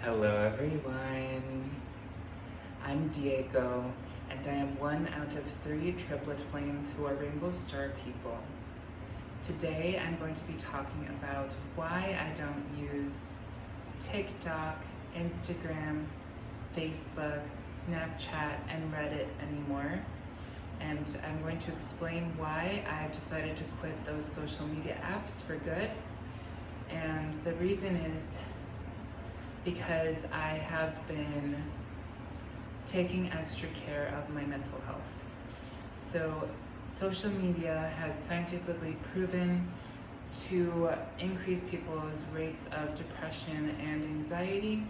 Hello everyone, I'm Diego, and I am one out of 3 triplet flames who are rainbow star people. Today I'm going to be talking about why I don't use TikTok, Instagram, Facebook, Snapchat, and Reddit anymore. And I'm going to explain why I've decided to quit those social media apps for good. And the reason is because I have been taking extra care of my mental health. So social media has scientifically proven to increase people's rates of depression and anxiety.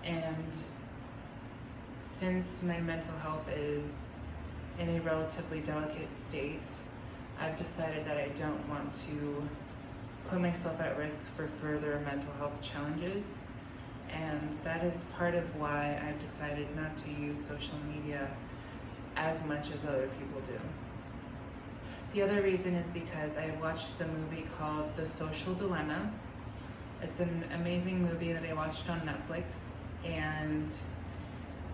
And since my mental health is in a relatively delicate state, I've decided that I don't want to put myself at risk for further mental health challenges. And that is part of why I've decided not to use social media as much as other people do. The other reason is because I watched the movie called The Social Dilemma. It's an amazing movie that I watched on Netflix, and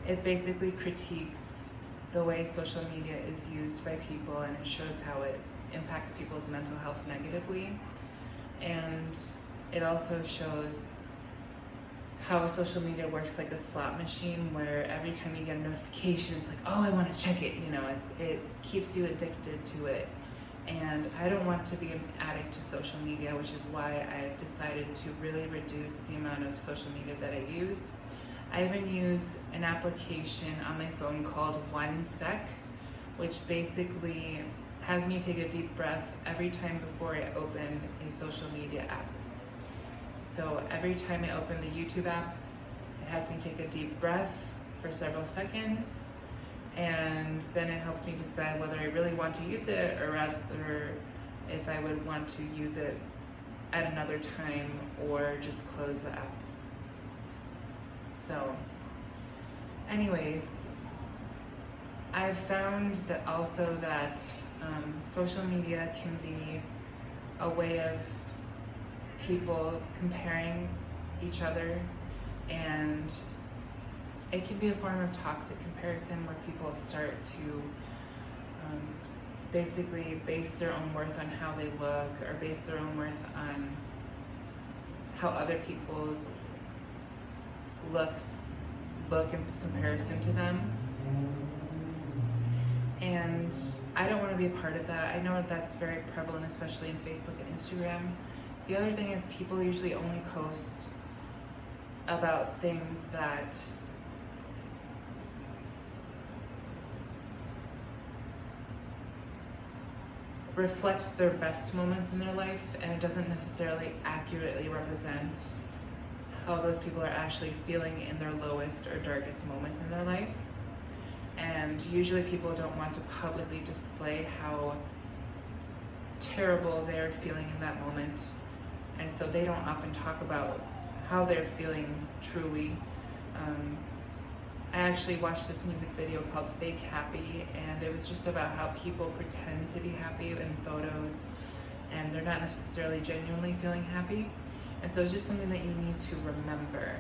it basically critiques the way social media is used by people, and it shows how it impacts people's mental health negatively. And it also shows how social media works like a slot machine, where every time you get a notification, it's like, oh, I want to check it. It keeps you addicted to it. And I don't want to be an addict to social media, which is why I've decided to really reduce the amount of social media that I use. I even use an application on my phone called 1 Sec, which basically has me take a deep breath every time before I open a social media app. So every time I open the YouTube app, it has me take a deep breath for several seconds, and then it helps me decide whether I really want to use it, or rather if I would want to use it at another time or just close the app. So anyways, I've found that also that social media can be a way of people comparing each other, and it can be a form of toxic comparison where people start to basically base their own worth on how they look, or base their own worth on how other people's looks look in comparison to them. And I don't want to be a part of that. I know that's very prevalent, especially in Facebook and Instagram. The other thing is people usually only post about things that reflect their best moments in their life, and it doesn't necessarily accurately represent how those people are actually feeling in their lowest or darkest moments in their life. And usually people don't want to publicly display how terrible they're feeling in that moment. And so they don't often talk about how they're feeling truly. I actually watched this music video called Fake Happy, and it was just about how people pretend to be happy in photos, and they're not necessarily genuinely feeling happy. And so it's just something that you need to remember.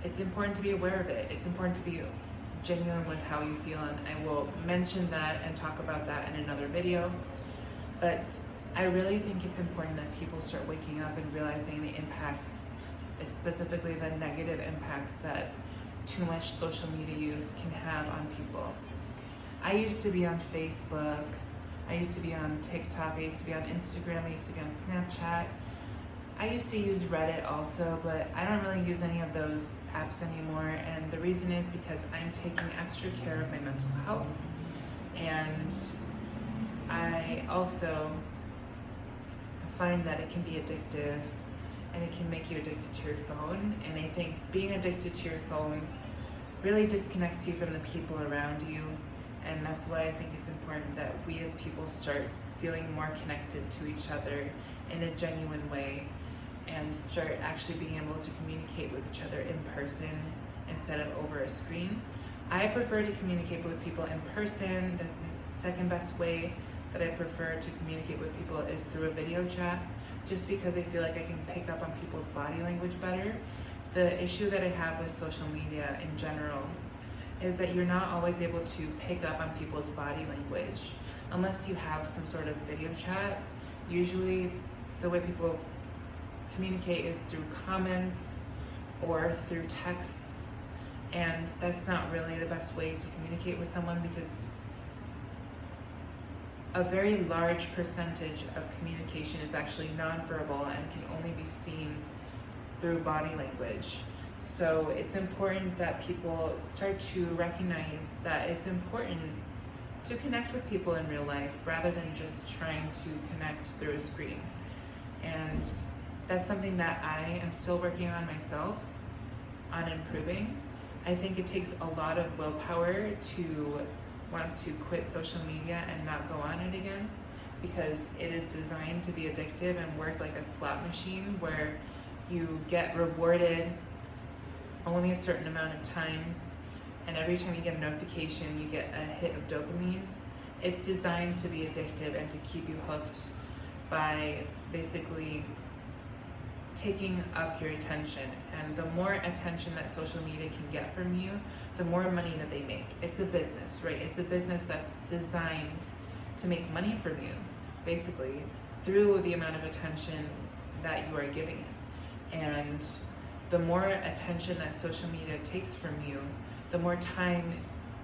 It's important to be aware of it. It's important to be genuine with how you feel, and I will mention that and talk about that in another video. But I really think it's important that people start waking up and realizing the impacts, specifically the negative impacts that too much social media use can have on people. I used to be on Facebook, I used to be on TikTok, I used to be on Instagram, I used to be on Snapchat. I used to use Reddit also, but I don't really use any of those apps anymore, and the reason is because I'm taking extra care of my mental health, and I also find that it can be addictive, and it can make you addicted to your phone. And I think being addicted to your phone really disconnects you from the people around you, and that's why I think it's important that we as people start feeling more connected to each other in a genuine way, and start actually being able to communicate with each other in person instead of over a screen. I prefer to communicate with people in person. The second best way that I prefer to communicate with people is through a video chat, just because I feel like I can pick up on people's body language better. The issue that I have with social media in general is that you're not always able to pick up on people's body language unless you have some sort of video chat. Usually the way people communicate is through comments or through texts, and that's not really the best way to communicate with someone, because a very large percentage of communication is actually nonverbal and can only be seen through body language. So it's important that people start to recognize that it's important to connect with people in real life rather than just trying to connect through a screen. And that's something that I am still working on myself, on improving. I think it takes a lot of willpower to want to quit social media and not go on it again, because it is designed to be addictive and work like a slot machine where you get rewarded only a certain amount of times, and every time you get a notification you get a hit of dopamine. It's designed to be addictive and to keep you hooked by basically taking up your attention. And the more attention that social media can get from you, the more money that they make. It's a business, right? It's a business that's designed to make money from you, basically, through the amount of attention that you are giving it. And the more attention that social media takes from you, the more time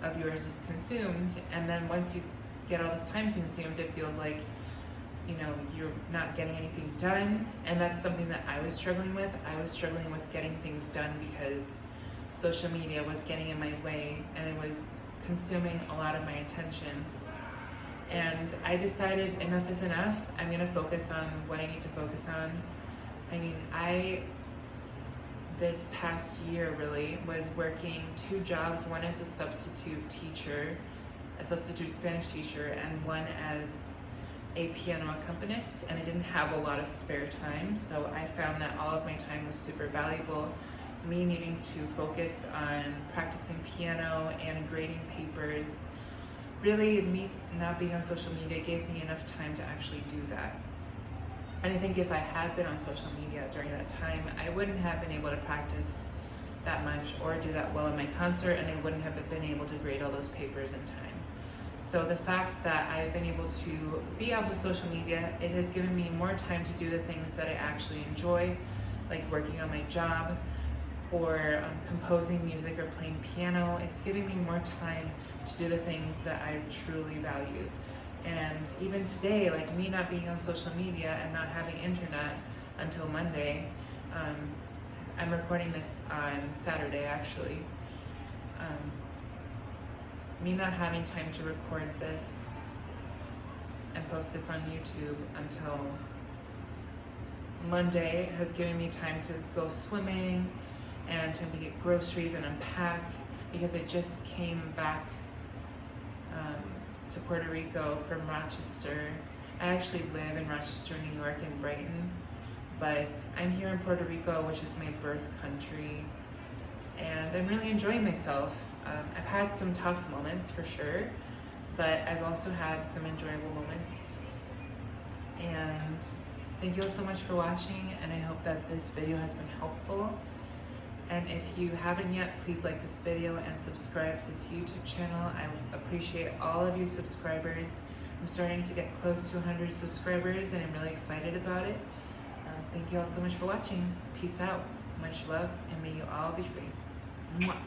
of yours is consumed. And then once you get all this time consumed, it feels like, you know, you're not getting anything done. And that's something that I was struggling with. I was struggling with getting things done because social media was getting in my way and it was consuming a lot of my attention. And I decided enough is enough. I'm gonna focus on what I need to focus on. I mean, this past year really was working 2 jobs, one as a substitute teacher, a substitute Spanish teacher, and one as a piano accompanist, and I didn't have a lot of spare time, so I found that all of my time was super valuable. Me needing to focus on practicing piano and grading papers, really me not being on social media gave me enough time to actually do that. And I think if I had been on social media during that time, I wouldn't have been able to practice that much or do that well in my concert, and I wouldn't have been able to grade all those papers in time. So the fact that I've been able to be off of social media, it has given me more time to do the things that I actually enjoy, like working on my job or composing music or playing piano. It's giving me more time to do the things that I truly value. And even today, like me not being on social media and not having internet until Monday, I'm recording this on Saturday actually. Me not having time to record this and post this on YouTube until Monday has given me time to go swimming and time to get groceries and unpack, because I just came back to Puerto Rico from Rochester. I actually live in Rochester, New York, in Brighton, but I'm here in Puerto Rico, which is my birth country, and I'm really enjoying myself. I've had some tough moments for sure, but I've also had some enjoyable moments. And thank you all so much for watching, and I hope that this video has been helpful. And if you haven't yet, please like this video and subscribe to this YouTube channel. I appreciate all of you subscribers. I'm starting to get close to 100 subscribers, and I'm really excited about it. Thank you all so much for watching. Peace out, much love, and may you all be free. Mwah.